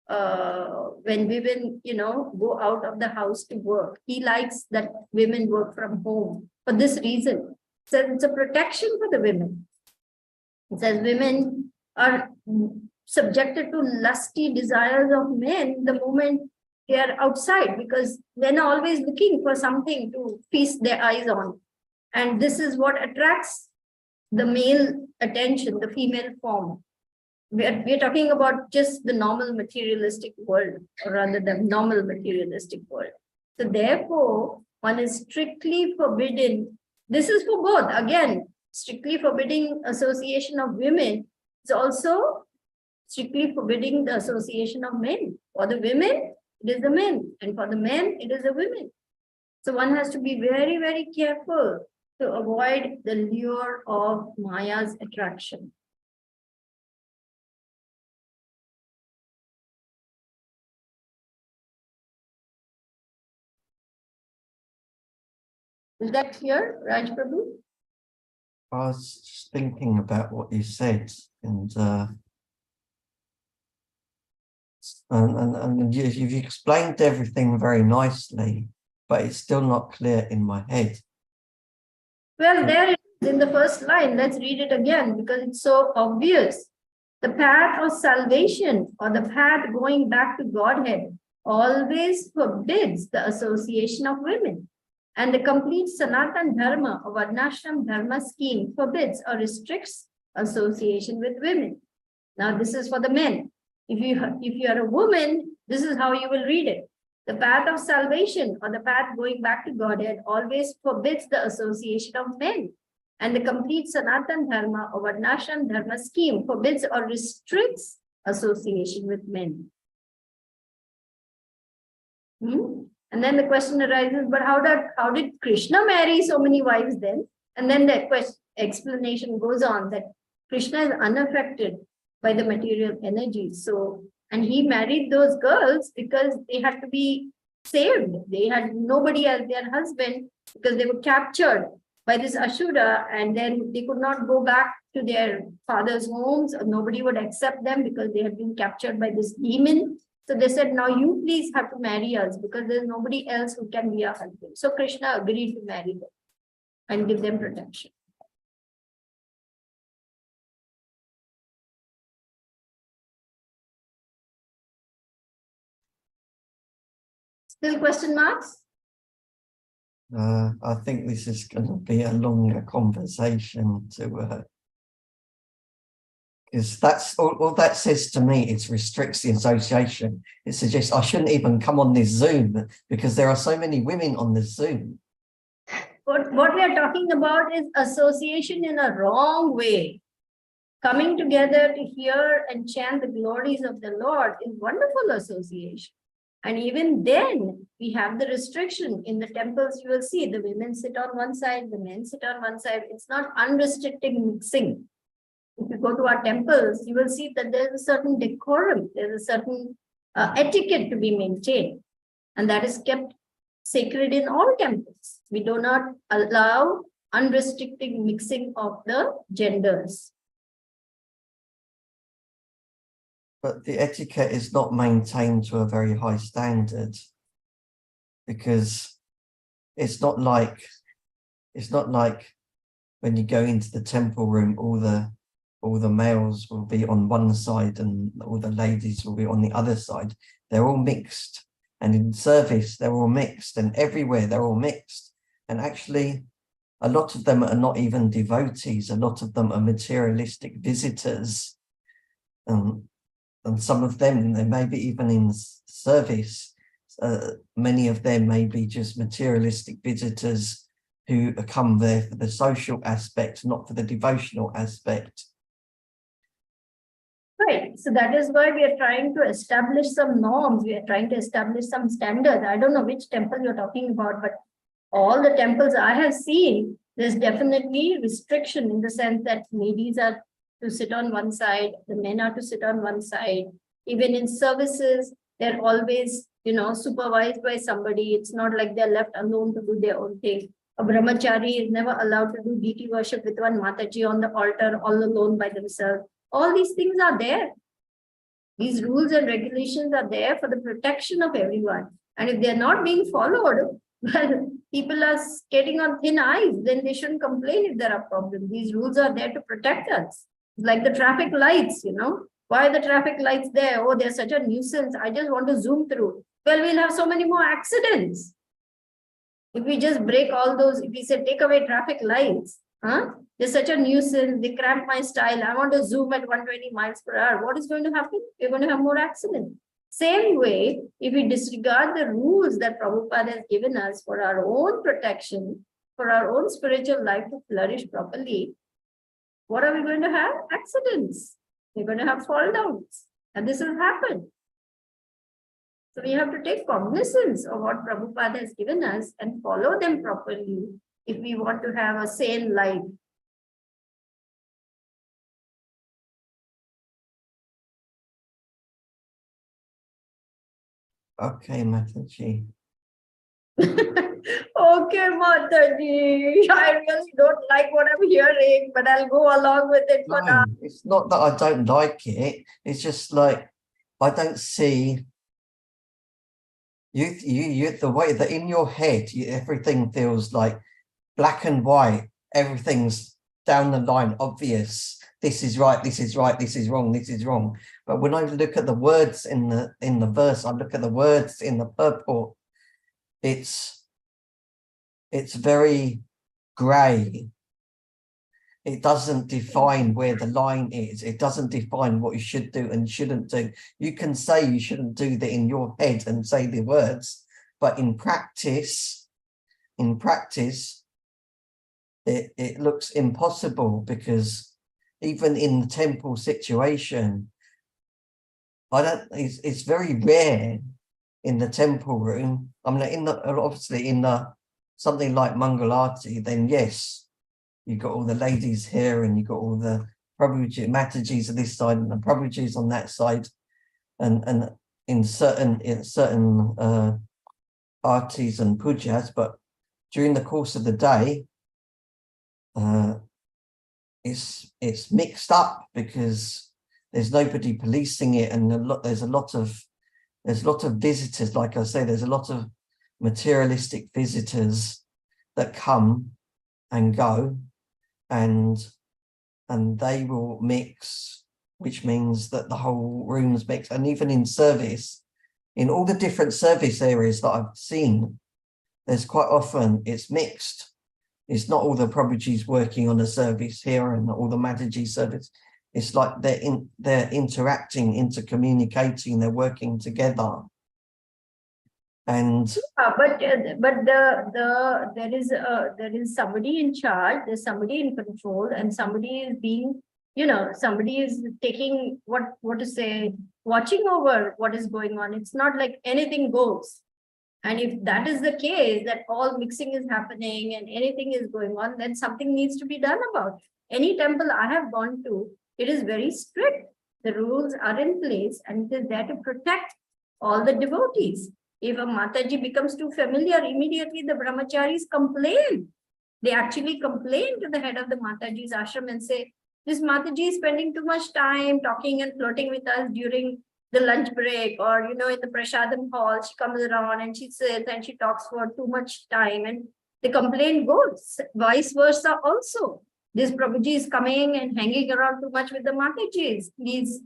when women, go out of the house to work. He likes that women work from home for this reason. So it's a protection for the women. It says women are subjected to lusty desires of men the moment they are outside, because men are always looking for something to feast their eyes on. And this is what attracts the male attention, the female form. We're talking about just the normal materialistic world, or rather the normal materialistic world. So therefore, One is strictly forbidden. This is for both. Again, strictly forbidding association of women is also strictly forbidding the association of men. For the women, it is the men, and for the men, it is the women. So one has to be very, very careful to avoid the lure of Maya's attraction. Is that clear, Raj Prabhu? I was just thinking about what you said, and you've explained everything very nicely, but it's still not clear in my head. Well, there it is in the first line. Let's read it again because it's so obvious. The path of salvation, or the path going back to Godhead, always forbids the association of women. And the complete Sanatan Dharma or Varnashram Dharma scheme forbids or restricts association with women. Now, this is for the men. If you are a woman, this is how you will read it. The path of salvation, or the path going back to Godhead, always forbids the association of men. And the complete Sanatan Dharma or Varnashram Dharma scheme forbids or restricts association with men. And then the question arises, but how did Krishna marry so many wives then? And then the explanation goes on that Krishna is unaffected by the material energy. So, and he married those girls because they had to be saved. They had nobody as their husband because they were captured by this Ashura, and then they could not go back to their father's homes, or nobody would accept them because they had been captured by this demon. So they said, now you please have to marry us because there's nobody else who can be our husband. So Krishna agreed to marry them and give them protection. Still question marks? I think this is going to be a longer conversation to because that's all that says to me. It restricts the association. It suggests I shouldn't even come on this Zoom because there are so many women on this Zoom. What we are talking about is association in a wrong way. Coming together to hear and chant the glories of the Lord is wonderful association. And even then, we have the restriction. In the temples, you will see the women sit on one side, the men sit on one side. It's not unrestricted mixing. If you go to our temples, you will see that there's a certain decorum, there's a certain etiquette to be maintained. And that is kept sacred in all temples. We do not allow unrestricted mixing of the genders. But the etiquette is not maintained to a very high standard because it's not like when you go into the temple room, all the males will be on one side and all the ladies will be on the other side. They're all mixed, and in service they're all mixed, and everywhere they're all mixed. And actually, a lot of them are not even devotees. A lot of them are materialistic visitors. And some of them, they may be even in service. Many of them may be just materialistic visitors who come there for the social aspect, not for the devotional aspect. Right. So that is why we are trying to establish some norms. We are trying to establish some standards. I don't know which temple you're talking about, but all the temples I have seen, there's definitely restriction in the sense that ladies are to sit on one side, the men are to sit on one side. Even in services, they're always, supervised by somebody. It's not like they're left alone to do their own thing. A brahmachari is never allowed to do deity worship with one Mataji on the altar all alone by themselves. All these things are there. These rules and regulations are there for the protection of everyone. And if they're not being followed, well, people are skating on thin ice, then they shouldn't complain if there are problems. These rules are there to protect us. Like the traffic lights, why are the traffic lights there? Oh, they're such a nuisance. I just want to zoom through. Well, we'll have so many more accidents. If we just break all those, if we say take away traffic lights, they're such a nuisance. They cramp my style. I want to zoom at 120 miles per hour. What is going to happen? We're going to have more accidents. Same way, if we disregard the rules that Prabhupada has given us for our own protection, for our own spiritual life to flourish properly, what are we going to have? Accidents. We're going to have fall downs. And this will happen. So we have to take cognizance of what Prabhupada has given us and follow them properly if we want to have a sane life. Okay, Mataji. Okay, Mataji. I really don't like what I'm hearing, but I'll go along with it for now. No, it's not that I don't like it. It's just like I don't see you the way that in your head everything feels like black and white. Everything's down the line, obvious. This is right. This is right. This is wrong. This is wrong. But when I look at the words in the verse, I look at the words in the purport. It's very grey. It doesn't define where the line is. It doesn't define what you should do and shouldn't do. You can say you shouldn't do that in your head and say the words, but in practice, it looks impossible, because even in the temple situation, it's very rare in the temple room. I mean, obviously in something like Mangalarti, then yes, you got all the ladies here and you got all the Prabhuji, Matajis on this side and the Prabhujis on that side, and in certain artis and pujas, but during the course of the day, it's mixed up because there's nobody policing it, and there's a lot of visitors. Like I say, there's a lot of materialistic visitors that come and go, and they will mix, which means that the whole room's mixed. And even in service, in all the different service areas that I've seen, there's quite often it's mixed. It's not all the Prabhujis working on a service here and all the Mataji service. It's like they're interacting, intercommunicating, they're working together. And but there is somebody in charge, there's somebody in control, and somebody is being, somebody is taking what to say, watching over what is going on. It's not like anything goes. And if that is the case, that all mixing is happening and anything is going on, then something needs to be done about it. Any temple I have gone to, it is very strict. The rules are in place and it is there to protect all the devotees. If a Mataji becomes too familiar, immediately the brahmacharis complain. They actually complain to the head of the Mataji's ashram and say, this Mataji is spending too much time talking and flirting with us during the lunch break, or in the prasadam hall, she comes around and she sits and she talks for too much time, and the complaint goes. Vice versa also. This Prabhuji is coming and hanging around too much with the Matajis. Please,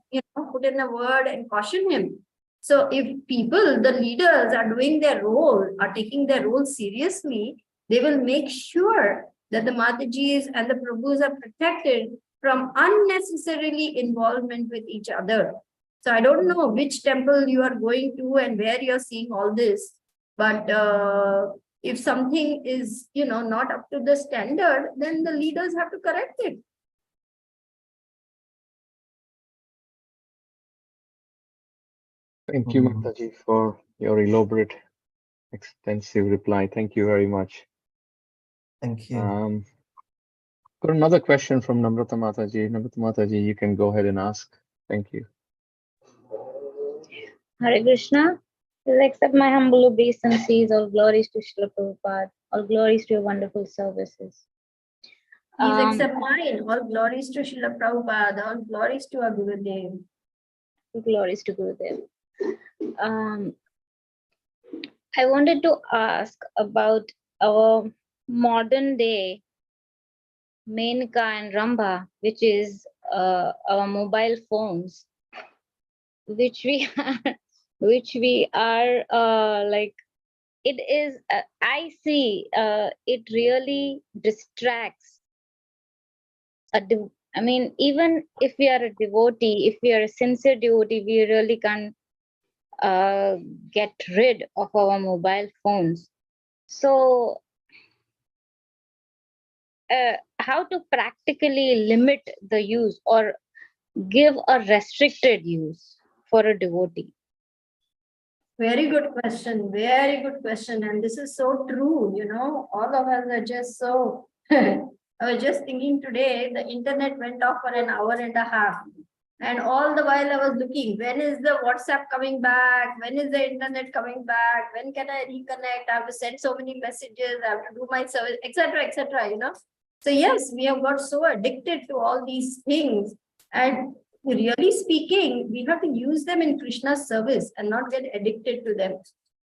put in a word and caution him. So if people, the leaders, are doing their role, are taking their role seriously, they will make sure that the Matajis and the Prabhus are protected from unnecessarily involvement with each other. So I don't know which temple you are going to and where you're seeing all this, but if something is, not up to the standard, then the leaders have to correct it. Thank you, Mataji, for your elaborate, extensive reply. Thank you very much. Thank you. Got another question from Namrata Mataji. Namrata Mataji, you can go ahead and ask. Thank you. Hare Krishna. Please accept my humble obeisances. All glories to Srila Prabhupada. All glories to your wonderful services. Please accept mine. All glories to Srila Prabhupada. All glories to our Gurudev. Glories to Gurudev. I wanted to ask about our modern day Menka and Ramba, which is our mobile phones, which we are like, it is, I see it really distracts. I mean, even if we are a devotee, if we are a sincere devotee, we really can't get rid of our mobile phones. So how to practically limit the use or give a restricted use for a devotee? Very good question. Very good question. And this is so true. You know, all of us are just so. I was just thinking today, the internet went off for an hour and a half. And all the while I was looking, when is the WhatsApp coming back? When is the internet coming back? When can I reconnect? I have to send so many messages. I have to do my service, etc., you know. So yes, we have got so addicted to all these things. And really speaking, we have to use them in Krishna's service and not get addicted to them.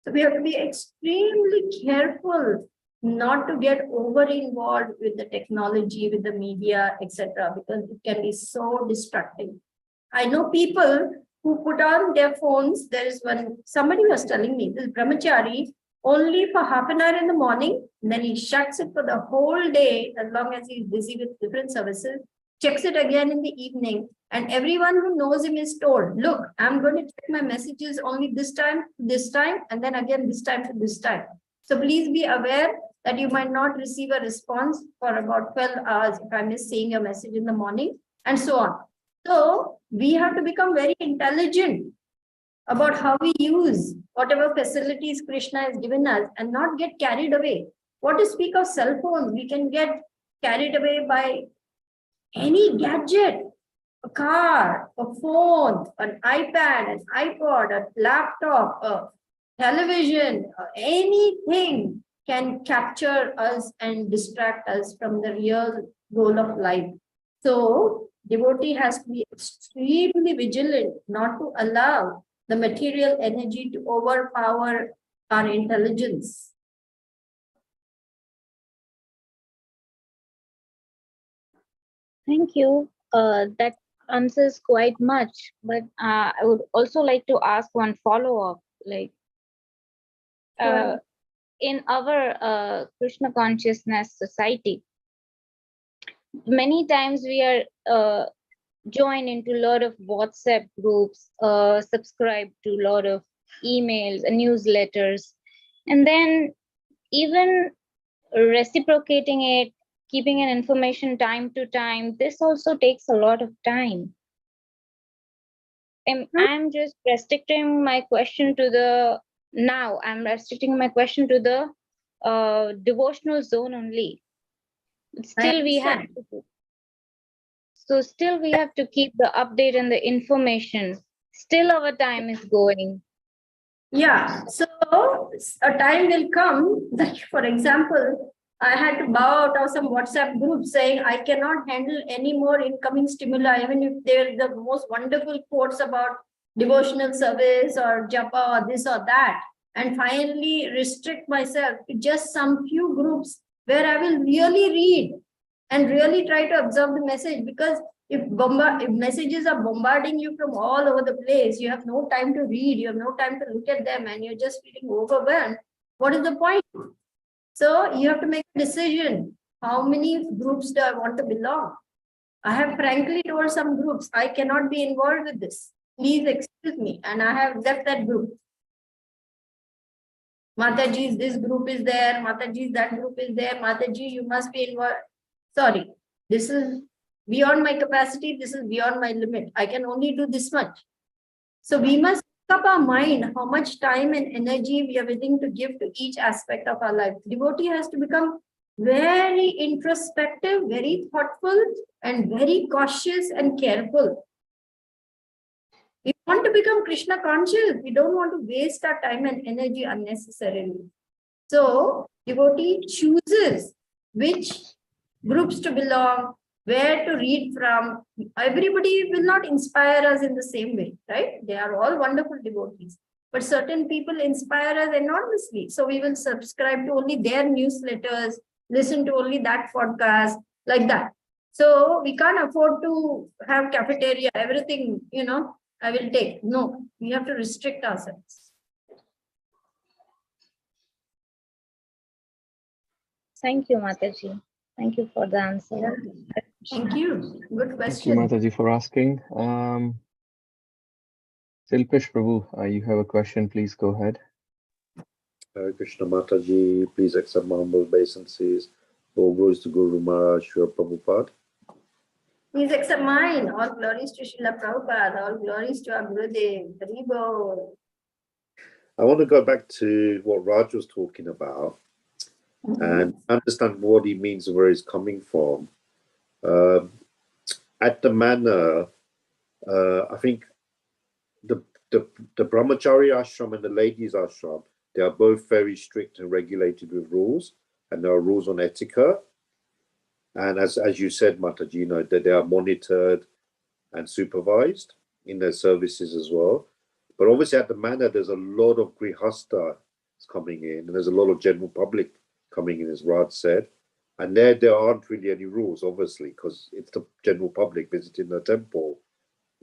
So we have to be extremely careful not to get over involved with the technology, with the media, etc., because it can be so destructive. I know people who put on their phones. There is one, somebody was telling me, this brahmachari, only for half an hour in the morning, then he shuts it for the whole day as long as he's busy with different services, checks it again in the evening, and everyone who knows him is told, look, I'm going to check my messages only this time, and then again this time to this time. So please be aware that you might not receive a response for about 12 hours if I miss seeing your message in the morning, and so on. So we have to become very intelligent about how we use whatever facilities Krishna has given us and not get carried away. What to speak of cell phones? We can get carried away by any gadget, a car, a phone, an iPad, an iPod, a laptop, a television, anything can capture us and distract us from the real goal of life. So devotee has to be extremely vigilant not to allow the material energy to overpower our intelligence. Thank you. That answers quite much, but I would also like to ask one follow-up. Like, Sure. in our Krishna consciousness society, many times we are joined into a lot of WhatsApp groups, subscribe to a lot of emails and newsletters, and then even reciprocating it, keeping an information time to time, this also takes a lot of time. I'm just restricting my question to the devotional zone only. But still we have to keep the update and the information. Still our time is going. Yeah, so a time will come that, for example, I had to bow out of some WhatsApp group saying I cannot handle any more incoming stimuli, even if they're the most wonderful quotes about devotional service or japa or this or that, and finally restrict myself to just some few groups where I will really read and really try to observe the message, because if messages are bombarding you from all over the place, you have no time to read, you have no time to look at them, and you're just feeling overwhelmed. What is the point? So you have to make a decision. How many groups do I want to belong? I have frankly told some groups, I cannot be involved with this. Please excuse me. And I have left that group. Mataji's, this group is there. Mataji's, that group is there. Mataji, you must be involved. Sorry, this is beyond my capacity. This is beyond my limit. I can only do this much. So we must make up our mind how much time and energy we are willing to give to each aspect of our life. Devotee has to become very introspective, very thoughtful, and very cautious and careful. We want to become Krishna conscious. We don't want to waste our time and energy unnecessarily. So devotee chooses which groups to belong, where to read from. Everybody will not inspire us in the same way, right? They are all wonderful devotees, but certain people inspire us enormously. So we will subscribe to only their newsletters, listen to only that podcast, like that. So we can't afford to have cafeteria, everything, I will take. No, we have to restrict ourselves. Thank you, Mataji. Thank you for the answer. Yeah. Thank you. Good question. Thank you, Mataji, for asking. Silpesh Prabhu, you have a question, please go ahead. Krishna Mataji, please accept my humble obeisances. All glories to Guru Maharaj, Srila Prabhupada. Please accept mine. All glories to Srila Prabhupada. All glories to our Gurudev. Haribo. I want to go back to what Raj was talking about and understand what he means and where he's coming from. At the manor, I think the Brahmachari ashram and the ladies ashram, they are both very strict and regulated with rules, and there are rules on etiquette. And as you said, Mataji, you know, that they are monitored and supervised in their services as well. But obviously at the manor, there's a lot of grihasta coming in, and there's a lot of general public coming in, as Raj said. And there aren't really any rules, obviously, because it's the general public visiting the temple.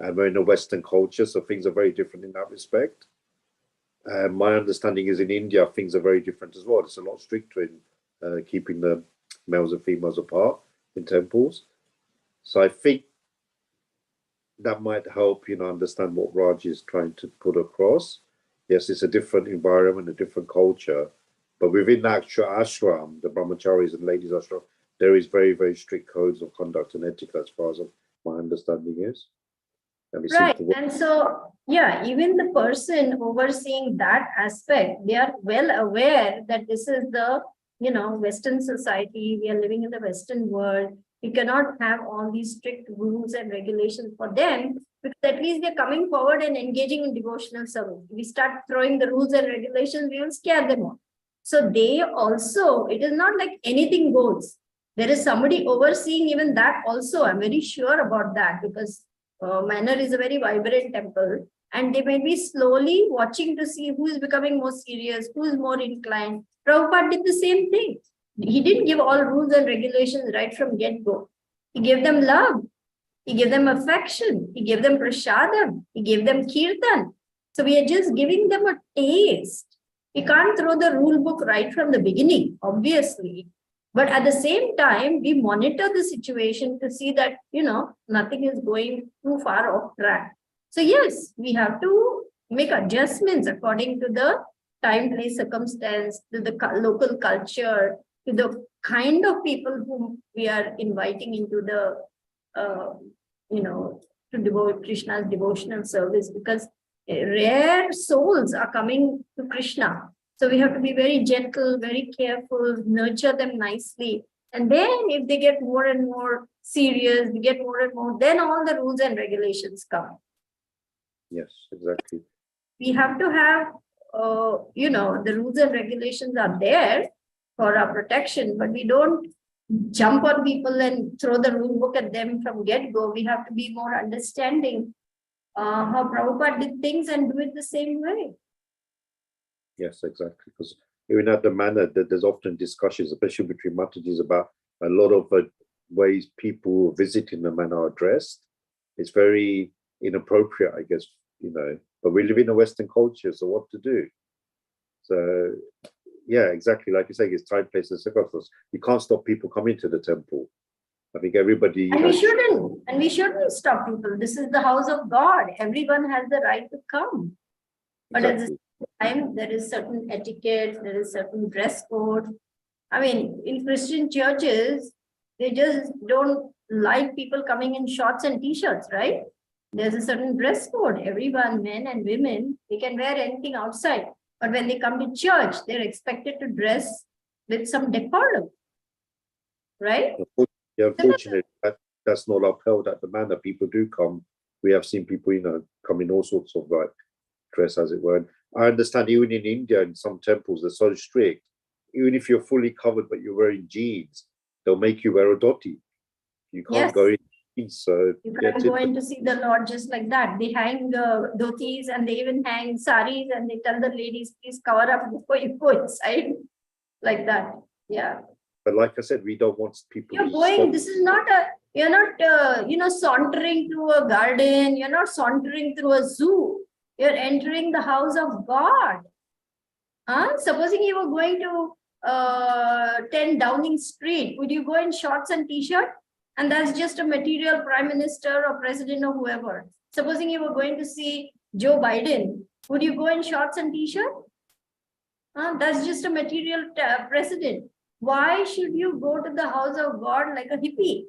And we're in a Western culture, so things are very different in that respect. My understanding is in India, things are very different as well. It's a lot stricter in keeping the males and females apart in temples. So I think that might help, you know, understand what Raj is trying to put across. Yes, it's a different environment, a different culture, but within the actual ashram, the brahmacharis and ladies ashram, there is very, very strict codes of conduct and etiquette as far as my understanding is. Right. And so, yeah, even the person overseeing that aspect, they are well aware that this is the, you know, Western society. We are living in the Western world. We cannot have all these strict rules and regulations for them, because at least they're coming forward and engaging in devotional service. If we start throwing the rules and regulations, we will scare them off. So they also, it is not like anything goes. There is somebody overseeing even that also. I'm very sure about that, because manor is a very vibrant temple, and they may be slowly watching to see who is becoming more serious, who is more inclined. Prabhupada did the same thing. He didn't give all rules and regulations right from get-go. He gave them love. He gave them affection. He gave them prasadam. He gave them kirtan. So we are just giving them a taste. We can't throw the rule book right from the beginning, obviously. But at the same time, we monitor the situation to see that, you know, nothing is going too far off track. So yes, we have to make adjustments according to the time, place, circumstance, to the local culture, to the kind of people whom we are inviting into the, you know, to devote Krishna's devotional service, because rare souls are coming to Krishna. So we have to be very gentle, very careful, nurture them nicely. And then if they get more and more serious, they get more and more, then all the rules and regulations come. Yes, exactly. We have to have, you know, the rules and regulations are there for our protection, but we don't jump on people and throw the rule book at them from get-go. We have to be more understanding how Prabhupada did things and do it the same way. Yes, exactly. Because even at the manor, there's often discussions, especially between Matajis, about a lot of ways people visiting the manor are dressed. It's very inappropriate, I guess, you know, but we live in a Western culture, so what to do? So, yeah, exactly. Like you say, it's time, place, and circumstance. You can't stop people coming to the temple. I think everybody... And we shouldn't stop people. This is the house of God. Everyone has the right to come. But exactly. At the same time, there is certain etiquette, there is certain dress code. I mean, in Christian churches, they just don't like people coming in shorts and t-shirts, right? There's a certain dress code. Everyone, men and women, they can wear anything outside. But when they come to church, they're expected to dress with some decorum, right? Yeah, unfortunately, that's not upheld at the manor. People do come. We have seen people, you know, come in all sorts of like dress, as it were. And I understand even in India, in some temples, they're so strict. Even if you're fully covered, but you're wearing jeans, they'll make you wear a dhoti. You can't go in jeans. So you can't go in to see the Lord just like that. They hang dhotis and they even hang saris, and they tell the ladies, please cover up before you go inside. Like that. Yeah. But like I said, we don't want people. You're going, this is not a, you're not, you know, sauntering through a garden. You're not sauntering through a zoo. You're entering the house of God. Supposing you were going to 10 Downing Street, would you go in shorts and t-shirt? And that's just a material prime minister or president or whoever. Supposing you were going to see Joe Biden, would you go in shorts and t-shirt? That's just a material precedent. Why should you go to the house of God like a hippie?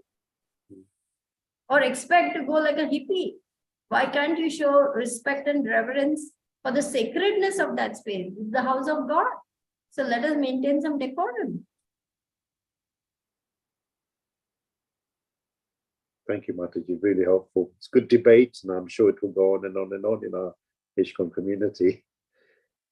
Or expect to go like a hippie? Why can't you show respect and reverence for the sacredness of that space? It's the house of God. So let us maintain some decorum. Thank you, Mataji. Really helpful. It's good debate, and I'm sure it will go on and on and on in our HCOM community.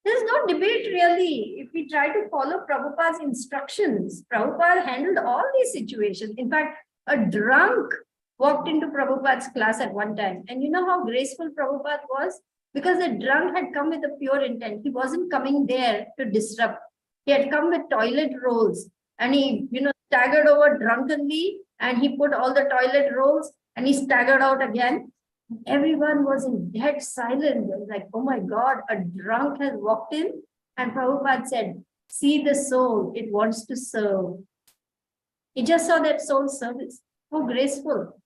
There's no debate really. If we try to follow Prabhupada's instructions, Prabhupada handled all these situations. In fact, a drunk walked into Prabhupada's class at one time. And you know how graceful Prabhupada was? Because the drunk had come with a pure intent. He wasn't coming there to disrupt. He had come with toilet rolls. And he, staggered over drunkenly. And he put all the toilet rolls and he staggered out again. Everyone was in dead silence. It was like, oh my God, a drunk has walked in. And Prabhupada said, see the soul, it wants to serve. He just saw that soul service. How graceful.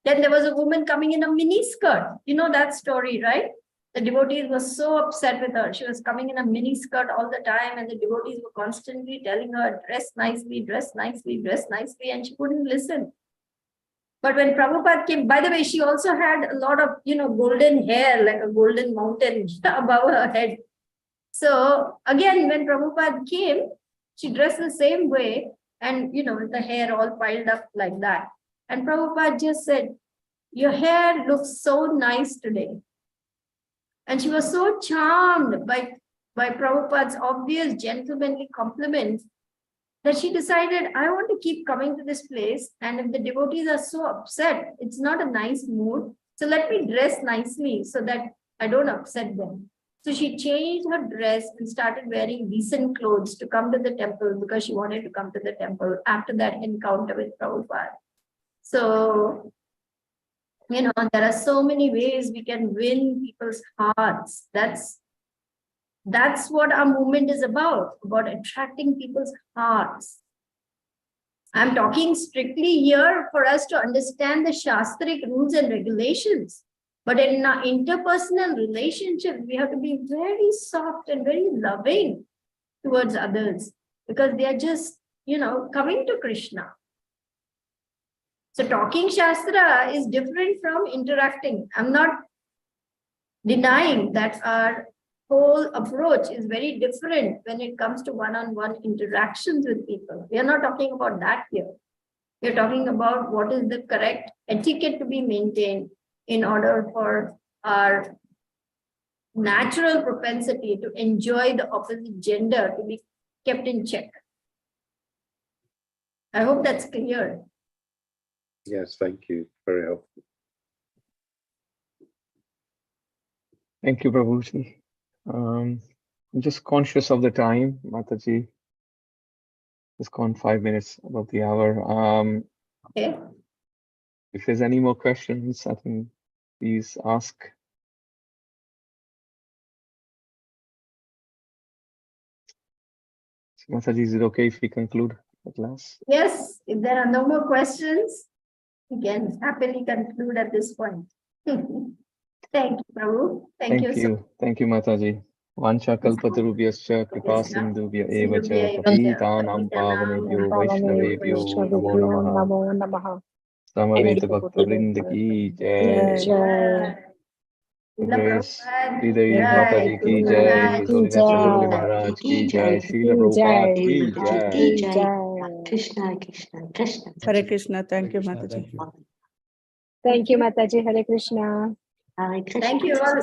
Then there was a woman coming in a mini skirt. You know that story, right? The devotees were so upset with her. She was coming in a mini skirt all the time, and the devotees were constantly telling her, dress nicely, dress nicely, dress nicely, and she couldn't listen. But when Prabhupada came, by the way, she also had a lot of, golden hair, like a golden mountain above her head. So again, when Prabhupada came, she dressed the same way and, with the hair all piled up like that. And Prabhupada just said, your hair looks so nice today. And she was so charmed by Prabhupada's obvious gentlemanly compliments that she decided, I want to keep coming to this place. And if the devotees are so upset, it's not a nice mood. So let me dress nicely so that I don't upset them. So she changed her dress and started wearing decent clothes to come to the temple because she wanted to come to the temple after that encounter with Prabhupada. So, there are so many ways we can win people's hearts. That's what our movement is about attracting people's hearts. I'm talking strictly here for us to understand the Shastric rules and regulations. But in our interpersonal relationships, we have to be very soft and very loving towards others because they are just, coming to Krishna. So talking Shastra is different from interacting. I'm not denying that our whole approach is very different when it comes to one-on-one interactions with people. We are not talking about that here. We're talking about what is the correct etiquette to be maintained in order for our natural propensity to enjoy the opposite gender to be kept in check. I hope that's clear. Yes, thank you. Very helpful. Thank you, Prabhuji. I'm just conscious of the time, Mataji. It's gone 5 minutes above the hour. Okay. If there's any more questions, I think please ask. So, Mataji, is it okay if we conclude at last? Yes, if there are no more questions, we can happily conclude at this point. Thank you, Prabhu. Thank you. Thank you, Mataji. Vancha kalpatarubhyascha kripa sindhubhya eva cha patitanam pavanebhyo vaishnavebhyo namo namaha. Samaveta bhakta vrinda ki jai. Grace, Sridevi Mataji ki jai. His Holiness Chandramauli Maharaj ki jai. Srila Prabhupada ki jai. Krishna, Krishna, Krishna. Hare Krishna. Thank you, Mataji. Thank you, Mataji. Hare Krishna. Hare Krishna. Thank you all.